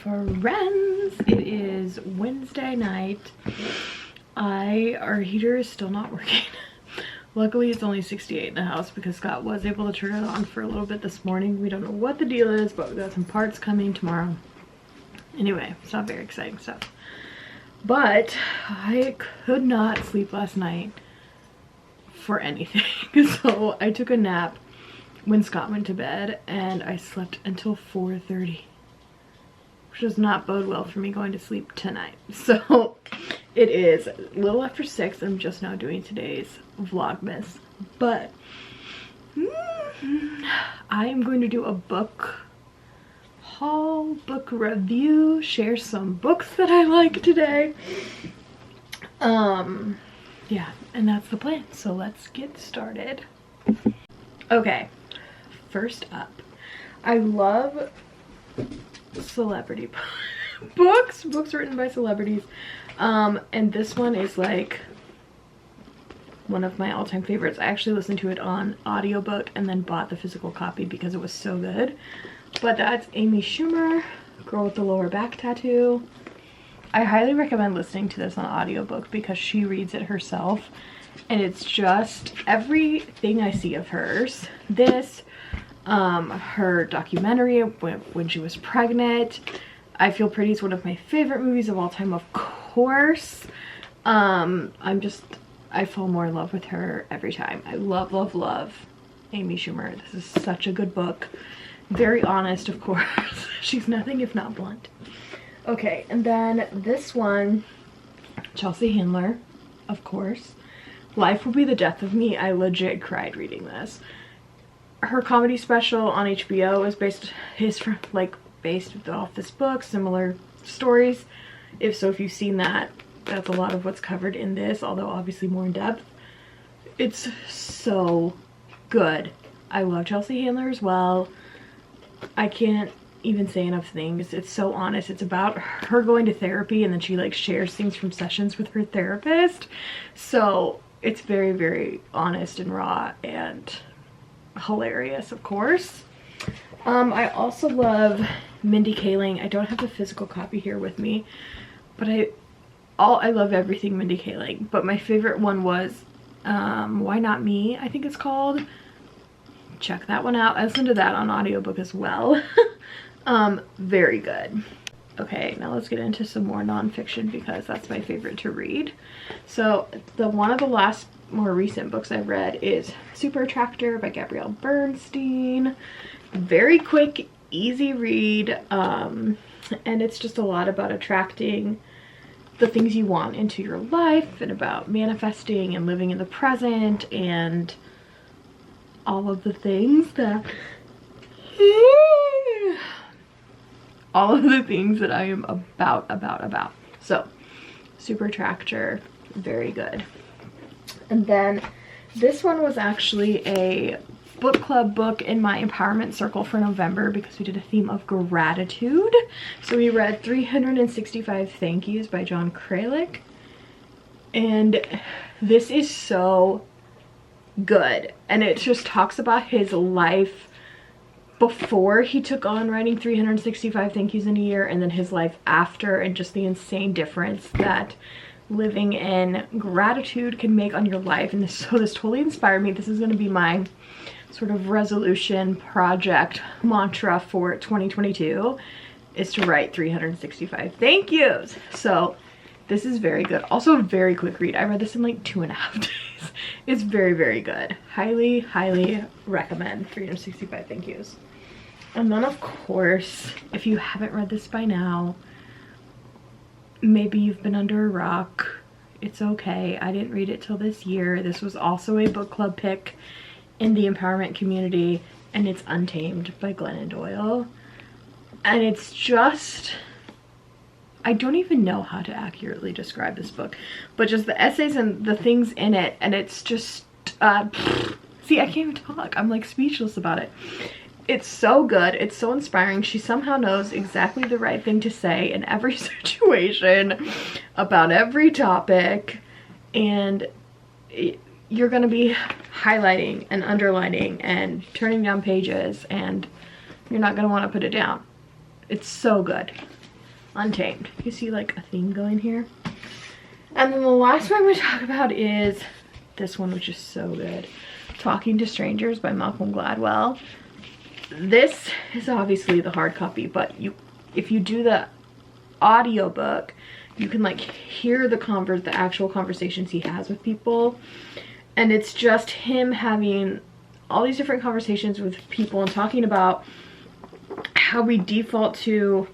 friends, it is Wednesday night. Our heater is still not working. Luckily it's only 68 in the house because Scott was able to turn it on for a little bit this morning. We don't know what the deal is, but we got some parts coming tomorrow. Anyway, it's not very exciting stuff. But I could not sleep last night for anything. So I took a nap when Scott went to bed and I slept until 4:30. Which does not bode well for me going to sleep tonight. So it is a little after 6. I'm just now doing today's Vlogmas. But I am going to do a book haul, book review, share some books that I like today. Yeah, and that's the plan. So let's get started. Okay, first up, I love celebrity books written by celebrities, and this one is like one of my all-time favorites. I actually listened to it on audiobook and then bought the physical copy because it was so good. But that's Amy Schumer, Girl with the Lower Back Tattoo. I highly recommend listening to this on audiobook because she reads it herself, and it's just everything I see of hers. This, her documentary when she was pregnant. I Feel Pretty is one of my favorite movies of all time, of course. I fall more in love with her every time. I love, love, love Amy Schumer. This is such a good book. Very honest, of course. She's nothing if not blunt. Okay, and then this one, Chelsea Handler, of course. Life Will Be the Death of Me. I legit cried reading this. Her comedy special on HBO is based off this book, similar stories. If you've seen that, that's a lot of what's covered in this, although obviously more in depth. It's so good. I love Chelsea Handler as well. I can't even say enough things. It's so honest. It's about her going to therapy, and then she like shares things from sessions with her therapist. So it's very, very honest and raw and hilarious, of course. I also love Mindy Kaling. I don't have the physical copy here with me, but I love everything Mindy Kaling, but my favorite one was Why Not Me, I think it's called. Check that one out. I listened to that on audiobook as well. Very good. Okay, now let's get into some more nonfiction because that's my favorite to read. So one of the last more recent books I read is Super Attractor by Gabrielle Bernstein. Very quick, easy read, and it's just a lot about attracting the things you want into your life and about manifesting and living in the present and all of the things that I am about. So Super Attractor, very good. And then this one was actually a book club book in my empowerment circle for November because we did a theme of gratitude. So we read 365 Thank Yous by John Kralik. And this is so good. And it just talks about his life before he took on writing 365 Thank Yous in a year, and then his life after, and just the insane difference that living in gratitude can make on your life. And this totally inspired me. This is going to be my sort of resolution project mantra for 2022, is to write 365 thank yous. So this is very good. Also a very quick read. I read this in like 2.5 days. It's very, very good. Highly, highly recommend 365 thank yous. And then of course, if you haven't read this by now, maybe you've been under a rock. It's okay. I didn't read it till this year. This was also a book club pick in the empowerment community, and it's Untamed by Glennon Doyle. And it's just, I don't even know how to accurately describe this book, but just the essays and the things in it, and it's just see, I can't even talk. I'm like speechless about it. It's so good. It's so inspiring. She somehow knows exactly the right thing to say in every situation about every topic, and you're going to be highlighting and underlining and turning down pages, and you're not going to want to put it down. It's so good. Untamed. You see like a theme going here. And then the last one I'm going to talk about is this one, which is so good. Talking to Strangers by Malcolm Gladwell. This is obviously the hard copy, but if you do the audiobook, you can like hear the actual conversations he has with people. And it's just him having all these different conversations with people and talking about how we default to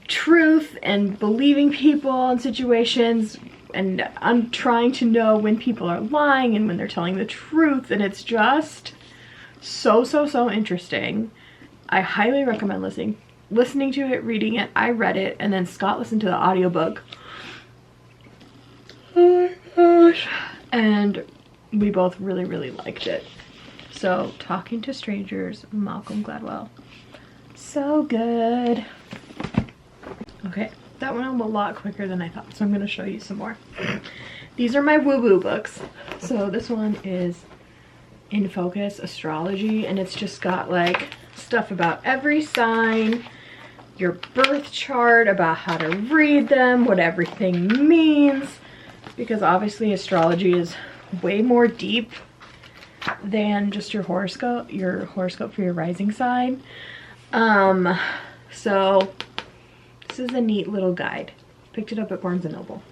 truth and believing people in situations, and I'm trying to know when people are lying and when they're telling the truth, and it's just so interesting. I highly recommend listening to it, reading it. I read it, and then Scott listened to the audiobook. Oh my gosh. And we both really liked it. So, Talking to Strangers, Malcolm Gladwell. So good. Okay, that went a lot quicker than I thought, so I'm going to show you some more. These are my woo-woo books. So this one is In Focus Astrology, and it's just got like stuff about every sign, your birth chart, about how to read them, what everything means, because obviously astrology is way more deep than just your horoscope for your rising sign. So this is a neat little guide. Picked it up at Barnes & Noble.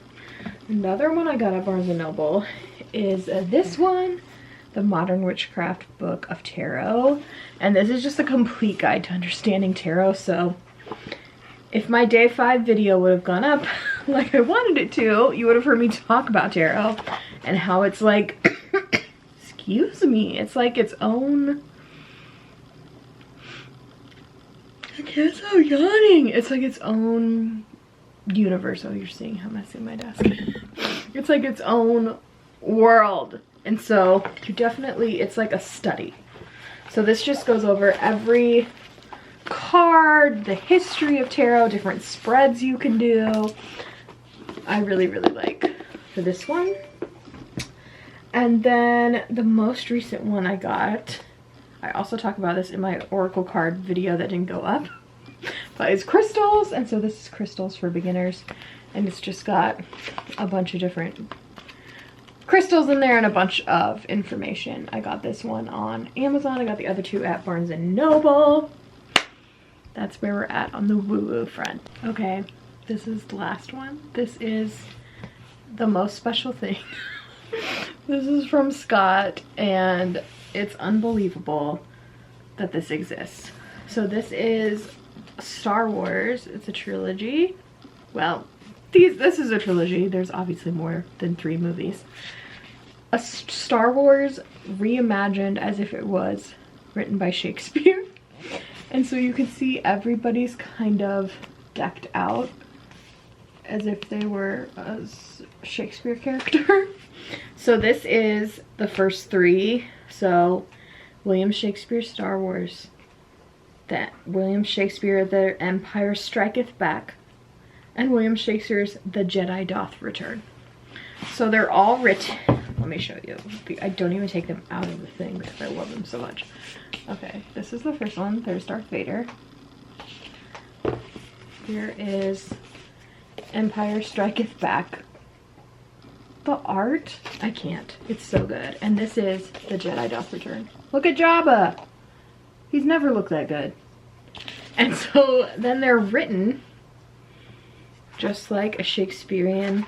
Another one I got at Barnes & Noble is this one, The Modern Witchcraft Book of Tarot. And this is just a complete guide to understanding tarot. So if my day 5 video would have gone up like I wanted it to, you would have heard me talk about tarot and how it's like, excuse me, it's like its own, I can't stop yawning. It's like its own universe. Oh, you're seeing how messy my desk is. It's like its own world. And so you definitely, it's like a study. So this just goes over every card, the history of tarot, different spreads you can do. I really like for this one. And then the most recent one I got, I also talk about this in my Oracle card video that didn't go up, but it's crystals. And so this is crystals for beginners, and it's just got a bunch of different crystals in there and a bunch of information. I got this one on Amazon. I got the other two at Barnes & Noble. That's where we're at on the woo-woo front. Okay, this is the last one. This is the most special thing. This is from Scott, and it's unbelievable that this exists. So this is Star Wars. It's a trilogy. Well, this is a trilogy. There's obviously more than 3 movies. A Star Wars reimagined as if it was written by Shakespeare. And so you can see everybody's kind of decked out as if they were a Shakespeare character. So this is the first 3. So William Shakespeare, Star Wars, that William Shakespeare, The Empire Striketh Back, and William Shakespeare's The Jedi Doth Return. So they're all written. Let me show you. I don't even take them out of the thing because I love them so much. Okay, this is the first one. There's Darth Vader. Here is Empire Striketh Back. The art, I can't. It's so good. And this is The Jedi Doth Return. Look at Jabba. He's never looked that good. And so then they're written just like a Shakespearean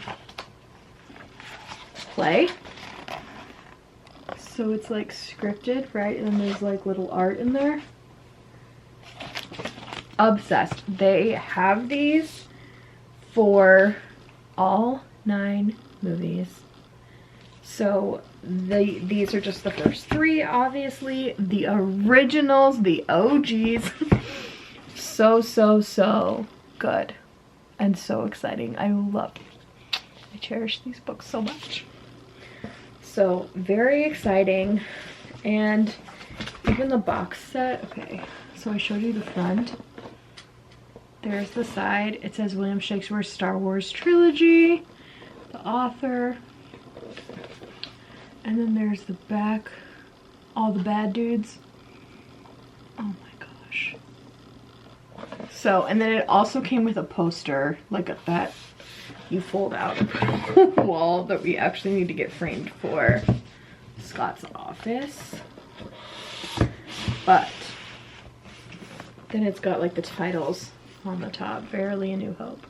play. So it's like scripted, right? And then there's like little art in there. Obsessed. They have these for all 9 movies. So these are just the first 3, obviously. The originals, the OGs. So good. And so exciting. I cherish these books so much. So very exciting. And even the box set. Okay, so I showed you the front. There's the side. It says William Shakespeare's Star Wars Trilogy, the author. And then there's the back, all the bad dudes. Oh my gosh. So, and then it also came with a poster, like that you fold out wall that we actually need to get framed for Scott's office. But then it's got like the titles on the top: Verily a New Hope,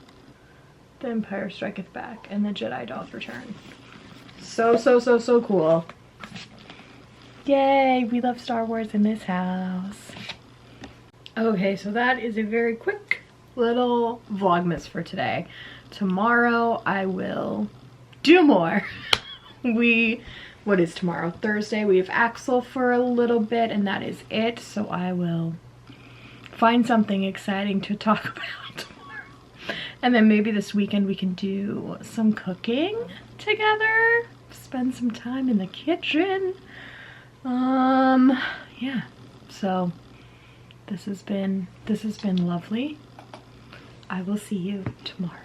The Empire Striketh Back, and The Jedi Doth Return. So cool. Yay, we love Star Wars in this house. Okay, so that is a very quick little Vlogmas for today. Tomorrow I will do more. What is tomorrow? Thursday. We have Axel for a little bit and that is it. So I will find something exciting to talk about tomorrow. And then maybe this weekend we can do some cooking together. Spend some time in the kitchen. Yeah. So this has been lovely. I will see you tomorrow.